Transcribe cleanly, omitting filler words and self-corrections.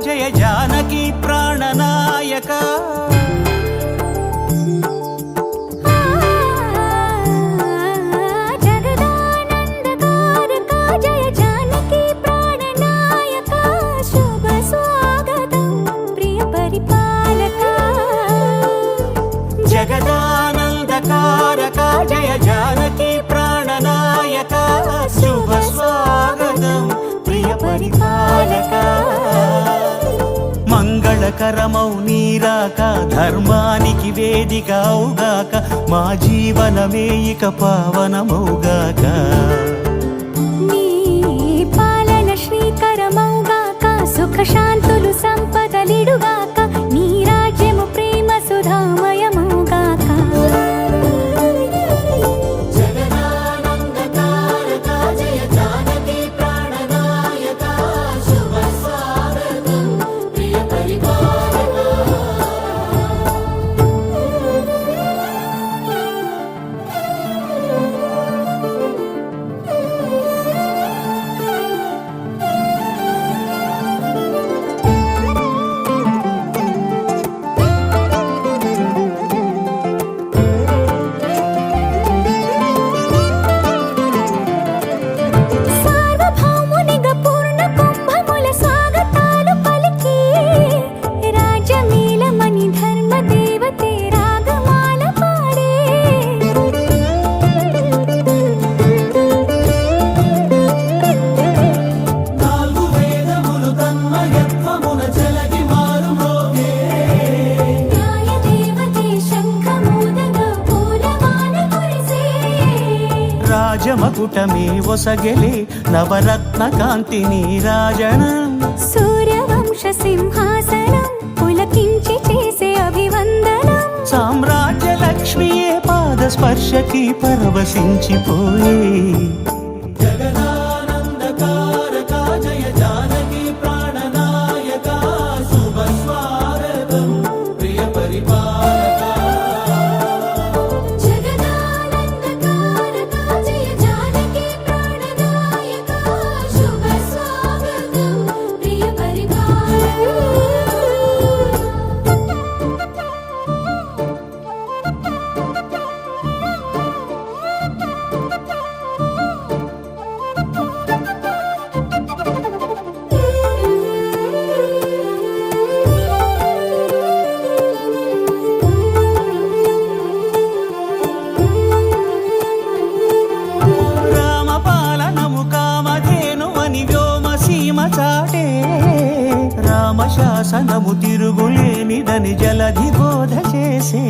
జయ జానకి ప్రాణనాయక జగదానందకారక జయ జానకి ప్రాణనాయక శుభ స్వాగతం ప్రియ పరిపాలక జగదానందకారక జయ జానకి ప్రాణనాయక శుభ స్వాగతం ప్రియ పరిపాలక మంగళకరమౌ నీరాక ధర్మానికి వేదిక అవుగాక మా జీవనమే ఇక పావనమౌగాక నీ పాలన శ్రీకరమౌగాక సుఖ శాంతులు సంపదలిడుగాక నీ రాజ్యము ప్రేమ సుధామయమౌగాక రాజమకుటమే ఒసగెలే నవరత్న కాంతి నీరాజనం సూర్యవంశ సింహాసనం పులకించి చేసే అభివందనం సామ్రాజ్య లక్ష్మియే పాద స్పర్శకి పరవశించిపోయే జగదానందకారక జయ జానకి ప్రాణనాయక శుభ స్వాగతం ప్రియ పరిపాలక రామశాసనము తిరుగులేనిదని జలధి బోధ చేసే